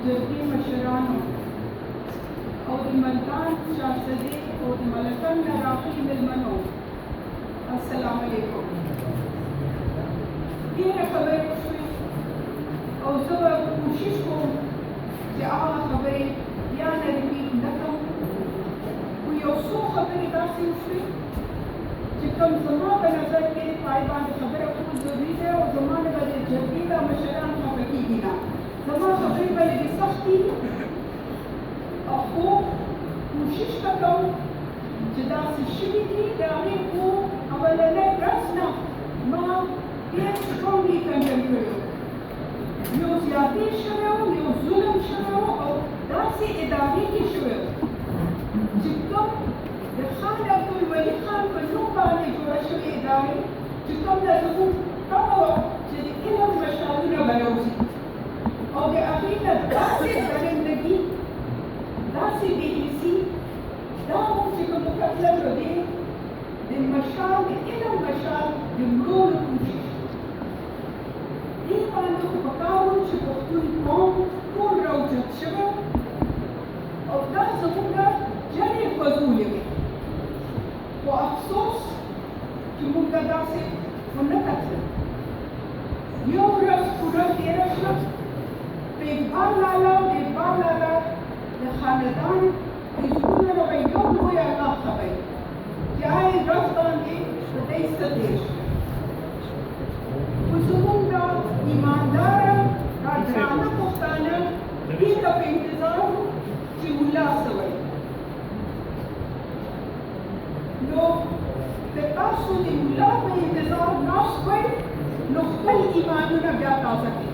جرګې مشرانو او د ملتان شاهزادې او د ملتان نه راغلي مېلمنو، السلام علیکم. ډېرې خبرې وشوې او زه به کوشش کوم چې هغه خبرې بیا نه ریپیټ نه کړم، خو یو څو خبرې داسې وشوې چې کوم زما په نظر کې پای باندې خبره کول ضروري ده او زما نه به د جرګې دا مشران خفه کېږي نه، زما خبرې به لږې سختې وي خو کوشش به کوم چې داسې شوي دي د هغې خو اولنۍ ورځ نه ما ډېر سټرونګلي کنډم کړی و. یو زیاتې شوی و، یو ظلم شوی و او داسې ادارې کې شوی و چې کوم د خان عبدالولي خان په نوم باندې جوړه شوې ادارې چې کوم نه زموږ تمه وه چې د علم مشالونه به راوځي او د هغې نه داسې درندګي، داسې بېحسي، دا و چې کوم مطلب و دی د مشال د علم مشال د مړولو کوشش دې باندې خو پکار و چې پښتون قوم ټول راوچت شوی او دا زموږ جرې فضولې وې، خو افسوس چې موږ ته داسې ونه کتل. یو ورځ پوره تېره شوه، په اقبال لالا او د اقبال لالا د خاندان د زړونو نه به یو لوی الله خبرې چې هغې ورځ باندې په دی څه تېر شو. خو زموږ دا ایمانداره دا درانه پښتانه دې ته په انتظار وو چې ملا څه وایي. نو که تاسو د ملا په انتظار ناست وئ نو خپل ایمانونه بیا تازه کړئ.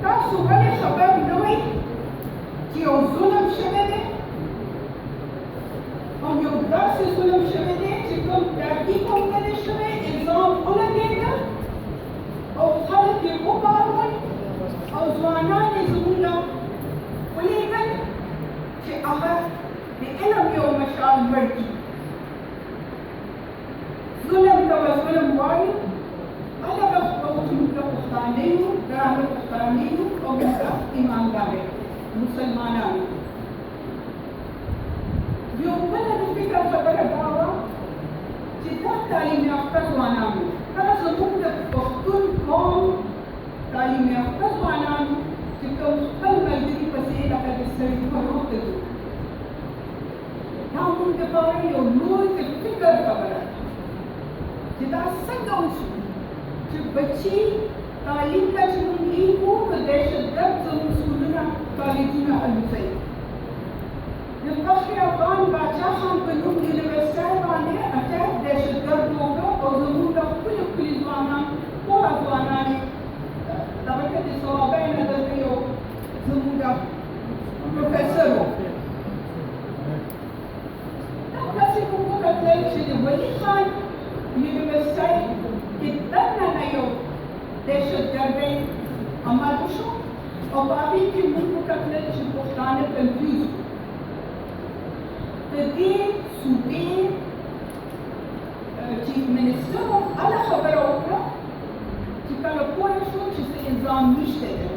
تاسو ولې خبر نه وئ چې یو ظلم شوی دی او یو داسې ظلم شوی دی چې کوم ترقي قوم ته دی شوی، الزام ولګېده او خلک یې وپارول او ځوانان یې زموږ نه ولېږل چې هغه د علم یو مشال مړ کړي. ظلم ته به ظلم وایو، هغه به چې موږ پښتانه یو، درانه پښتانه یو او موږ ایماندار یو مسلمانان یو. یو بله د فکر خبره دا وه چې دا تعلیم یافته ځوانان وو، هغه زموږ د پښتون قوم تعلیم یافته ځوانان چې کوم خپل ملګري پسې لکه د سړي په روح ته ځو، دا موږ دپاره یو لوی د فکر خبره ده چې دا څنګه وشو چې بچي تعلیم ته چې موږ لیکو که دهشتګرد زموږ سکولونه کالجونه الوځوي. د فخر افغان باچا خان په نوم د یونیورسټۍ باندې اټیک دهشتګرد وکړه او زموږ د ښکلي ښکلي ځوانان پوهه ځوانان یې دغه کې د سوابۍ نه دلته یو زموږ پروفیسر و. داسې موږ وکتل چې د ولي خان یونیورسټۍ کې دننه یو دهشتګردۍ عمل وشو او په هغې کې موږ وکتل چې پښتانه کنفیوز وو. د دې صوبې چیف منسټر هغه خبره وکړه چې کله پوه شو چې څه الزام نشته دی.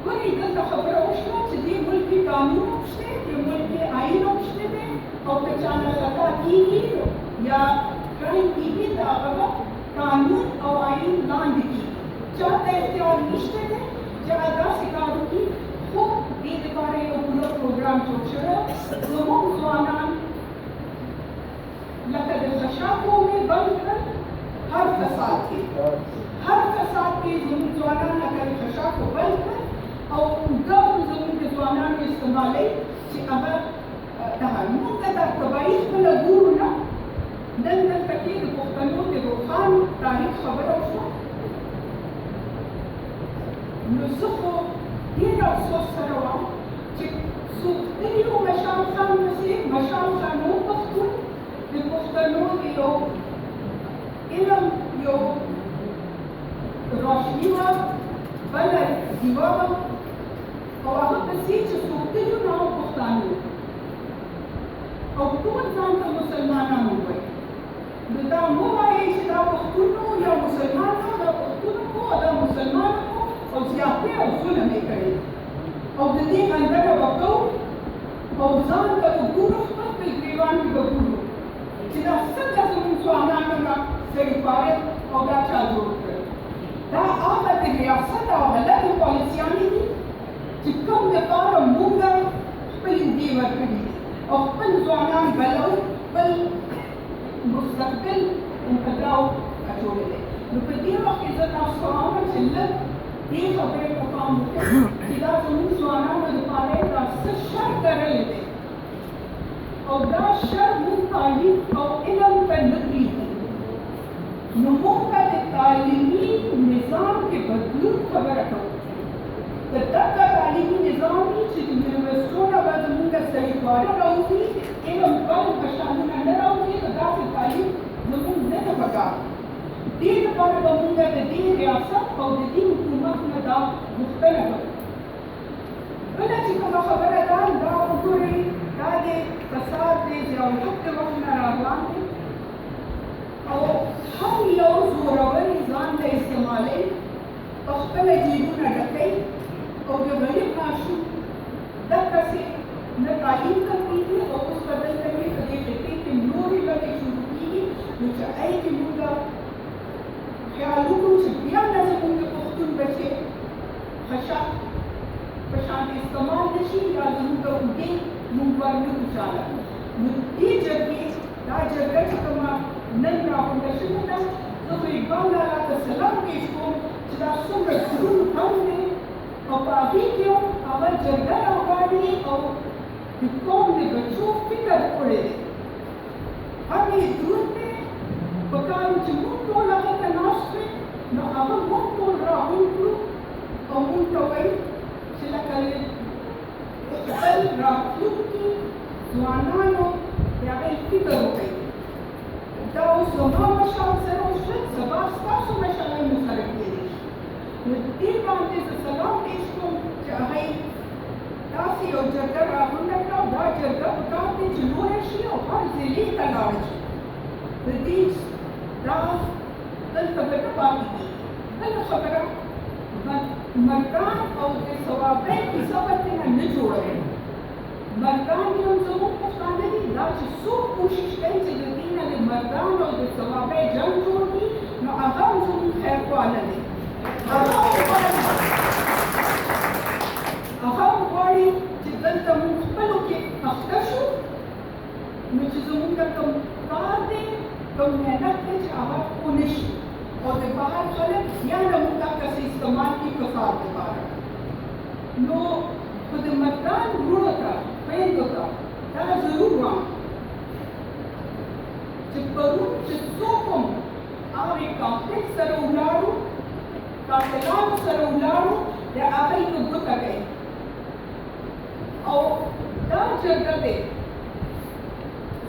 ولې دلته خبره وشوه چې دې ملک کې قانون هم شته، دې ملک کې آئین هم شته دی او که چا نه خطا کېږي یا کرایم کېږي د هغه به قانون او آئین لاندې کېږي. چا ته اختیار نشته دی چې هغه داسې کار وکړي، خو دې دپاره یو پوره پروګرام جوړ شوی. زموږ ځوانان لکه د خشاکو مې بند کړل، هر فساد کې زموږ ځوانان لکه د خشاکو بند کړل او اوږه هم زموږ د ځوانانو استعمالوي چې هغه دغه موږ ته دا طبیعي خپله ګورو نه. نن دلته کې د پښتنو د روښان تاریخ خبره وشوه. نو زه خو ډېر افسوس سره وم چې څوک تللي وو مشال خان پسې. مشال خان و پښتون د پښتنو د یو علم یو روشني وه، بله ډیوه وه او هغه پسې چې څوک تللي وو نو هغه پښتانه وو او ټول ځان ته مسلمانان ووایي. نو دا مه وایئ چې دا پښتون و یا مسلمان و، دا پښتون و او دا مسلمان و او زیاتې او ظلم یې کړی او د دې غندنه به کوو او ځان ته به ګورو، خپل ګریوان کې به ګورو چې دا څنګه زموږ ځوانانو نه سړي فارغ او دا چا جوړ کړل. دا هغه د ریاست او غلطې پالیسیانې دي چې کوم دپاره موږ خپل دې ورکړي دي او خپل ځوانان بلو، خپل مستقبل انقطاع اچولی دی. نو په دې وخت کې زه تاسو ته وایم چې لږ دې خبرې ته پام وکړئ چې دا زموږ ځوانانو دپاره دا څه شر کرلی دی او دا شر موږ تعلیم او علم ته نه پرېږدي. نو موږ ته د تعلیمي نظام کې بدلون خبره کوو. که دغه تعلیمي نظام وي چې د یونیورسټو نه به زموږ سړي فارغ راوځي، علم بل کشانونه نه راوځي، نو داسې تعلیم زموږ نه ده پکار. دې لپاره به موږ د دې ریاست او د دې حکومت نه دا غوښتنه کوو. بله چې کومه خبره ده دا وګورئ، دا د فساد د ضیاءالحق د وخت نه راروان دی او هر یو زورور ځان ته استعمالوي، په خپله جیبونه ډکوي او د غریب ماشوم دقسې نه تعلیم ته کېږي او اوس به دلته کې په دې خطې کې نورې لږې شروع کېږي. نو چې ای کې موږ خیال وکړو چې بیا نه زموږ د پښتون بچې خشاک په شان استعمال نه شي یا زموږ د اوږې موږ ور نه کړو چاله. نو دې جرګې دا جرګه چې کومه نن راغونډه شوې ده، زه خو اقبال لالا ته سلام پېښ کوم چې دا څومره دروند کار دی او په هغې کې هم هغه جرګه راغواړي او د قوم د بچو فکر کړی دی. هغه یې دروند دی، پکار و چې موږ ټول هغه ته ناست وي، نو هغه موږ ټول راغونډ کړو او موږ ته وایي چې لکه خپل راتلونکي ځوانانو د هغې فکر وکړئ. دا اوس زما مشال سره وشول، سبا ستاسو مشالونه سره کېدی شي. نو دې باندې زه سلام پېښ کوم چې هغوی داسې یو جرګه راغونډه کړه او دا جرګه پکار دی چې لویه شي او هر ضلعې ته لاړه شي. د دې دا دلته به نه پاتې کېږي. بله خبره، مردان او د ثوابۍ کیسه به ترېنه نه جوړوي. مردان یو زموږ پښتانه دي، دا چې څوک کوشش کوي چې د دې نه د مردان او د ثوابۍ جنګ جوړ کړي، نو هغه هم زموږ خیرخواله دی. هغه هم غواړي چې دلته موږ خپلو کې اخته شو، نو چې زموږ ته کوم کار دی، کوم محنت دی چې هغه ونه شي او د بهر خلک بیا نه موږ دغسې استعمال کړي په کار دپاره. نو خو د مردان وروڼو ته خویندو ته دا ضرور وایم چې پرون چې څوک هم هغې کامپلیکس سره ولاړو، قاتلانو سره ولاړو، د هغوی په ګوته کوي او دا جرګه دی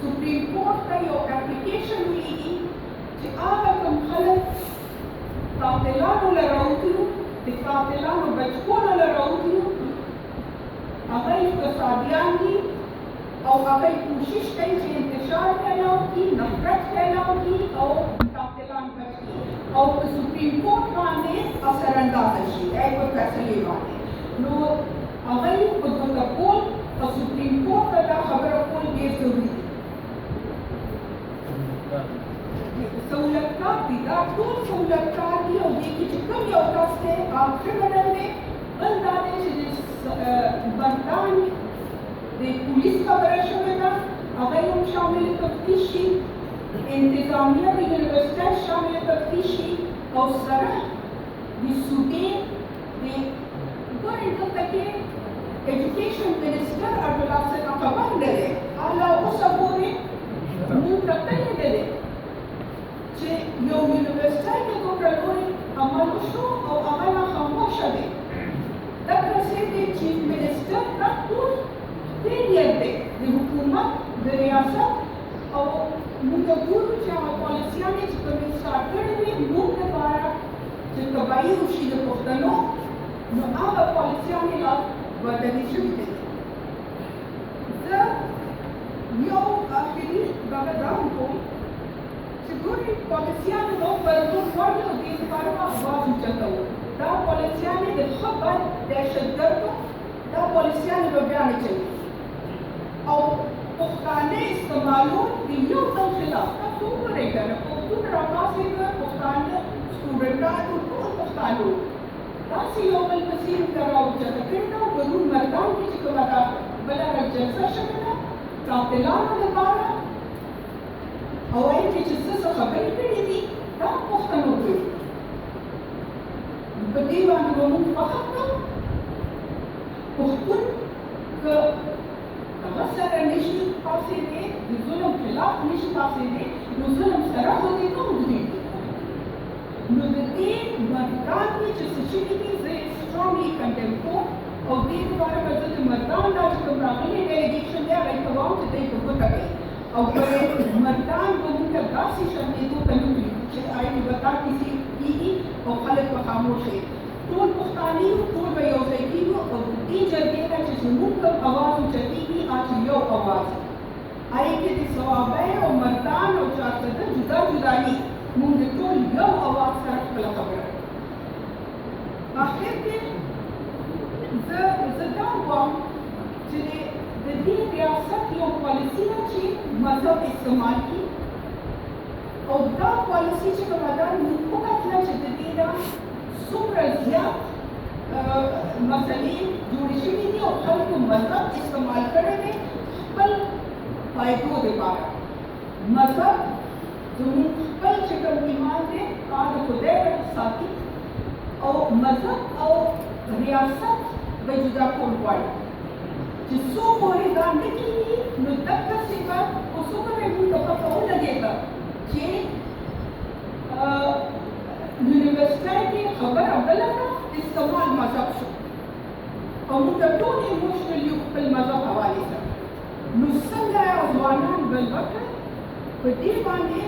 سپریم کورټ ته یو اپلیکیشن ولیږي چې هغه کوم خلک قاتلانو له راوتلو، د قاتلانو بچکونو له راوتلو، هغوی فسادیان دي او هغوی کوشش کوي چې انتشار پیدا وکړي، نفرت پیدا وکړي او قاتلان بچ کړي او په سپریم کورټ باندې اثراندازه شي، دی په فیصلې باندې. نو هغوی په ګوته کول او سپریم کورټ ته دا خبره کول ډېر ضروري دي. سهولتکار دي، دا ټول سهولتکار دي او دې کې چې کوم یو کس دی هغه کرمنل دی. بل دا دی چې د بندان د پولیس خبره شوې ده، هغوی هم شامل تفتیش شي، انتظامیه د یونیورسټۍ شامل تفتیش شي او سره د صوبې د ګورئ دلته کې ایجوکیشن منسټر عبدالله څخه خبر نه دی، حالا اوسه پورې موږ کتلې نه دی چې یو یونیورسټۍ کې دومره لوی عمل وشو او هغه لا خاموشه دی. دغسې د چیف منسټر دا ټول فیلیر دی د حکومت د ریاست او موږ ګورو چې هغه پالیسیانې چې کومې سټارټ کړې وي موږ لپاره چې تباهي وشي د پښتنو، نو هغه پالیسیانې لا بدلې شوې دي. زه یو آخري دغه دا وکړو چې ګورې پالیسیانو نو بلدون غواړي او دې لپاره به اواز اوچتوو. دا پالیسیانې د ښه بد دهشتګردو دا پالیسیانې به بیا نه چوي او پښتانه استعمالون د یو بل خلاف. تاسو وګورئ که نه پښتون راپاڅېده پښتانه سټوډنټانو ټول پښتانه داسې یو بل پسې ورته راوچته کړې ده او پرون مردان کې چې کومه دا بله جلسه شوې ده قاتلانو لپاره او وایي چې څه څه خبرې کړې دي دا پښتنو کړي. په دې باندې به موږ فخر کوو. پښتون که هغه سره نشي پاڅېدی د ظلم خلاف نشي پاڅېدی نو ظلم سره خو دې نه ودرېږي. نو د دې مردان کې چې څه شوي دي زه یې سټرونګلي کنډم کوم او دې لپاره به زه د مردان دا چې کوم راغلی ډیلیګیشن دی هغه یې کوم چې دوی په ګوته کوي او مردان به موږ ته داسې شرمېدو ته نه کړي چې آیا به دا کیسې کېږي او خلک به خاموش وي. ټول پښتانه یو ټول به یو ځای کېږو او دې جرګې ته چې زموږ کوم اواز اوچتېږي هغه یو اواز هغې کې د سوابۍ او مردان او چارسده جدا جدا دي. موږ د ټول یو اواز سره خپله خبره کوو. آخر کې زه دا وایم چې د دې ریاست یو پالیسي ده چې مذهب استعمال کړي او دا پالیسي چې کومه ده موږ وکتله چې د دې نه څومره زیات مسلې جوړې شوي دي او خلکو مذهب استعمال کړی دی خپل فایدو دپاره. مذهب زموږ خپل چې کوم ایمان دی هغه د خدای ساتي او مذهب او ریاست به جدا کول غواړي چې څو پورې دا نه کېږي نو دقسې به خو څومره موږ ته پته ولګېده چې یونیورسټۍ کې خبره بله ده استعمال مذهب شو او موږ ټول ایموشنل یو خپل مذهب حوالې سره. نو څنګه ځوانان بل وکړي په دې باندې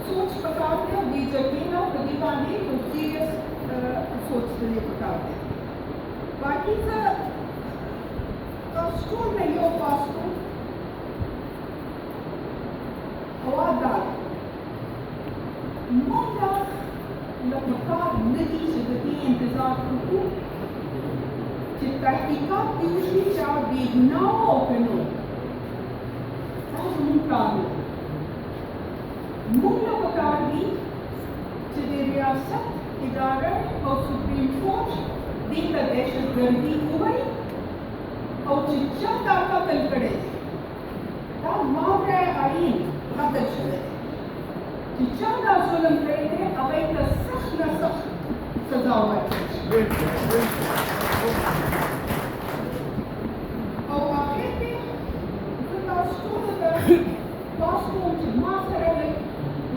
سوچ پکار دی او دې جرګې نه په دې باندې یو سیریس سوچ دې پکار دی. باقي زه تاسو ټول نه یو پاسکو هوا دا موږ له پکار نه دي چې د دې انتظار وکړو چې تحقیقات دې وشي چې هغه بېګناه او که نه دا زموږ کار دی. موږ له پکار دي چې د ریاست اداره او سپریم کورټ دې ته دهشتګردي ووایي او چې چا دا قتل کړی دی دا ماوره آئین قتل شوی دی چې چا دا ظلم کړی دی هغوی ته سخت نه سخت سزا ورکړل شي. او آخر کې زه تاسو ټولو ته خواست کوم چې ما سره لږ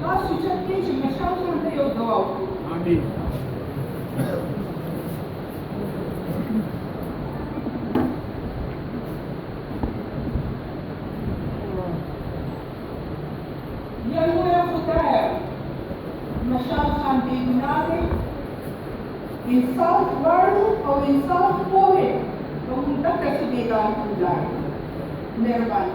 لاس اوچت کړئ چې مشال خان ته یو دعا وکړو. آمین. یا لویه خدایه مشال خان بېګناه دی انصاف غواړو او انصاف پوهې او موږ دقسې میدان کې ولاړ یو. مهرباني.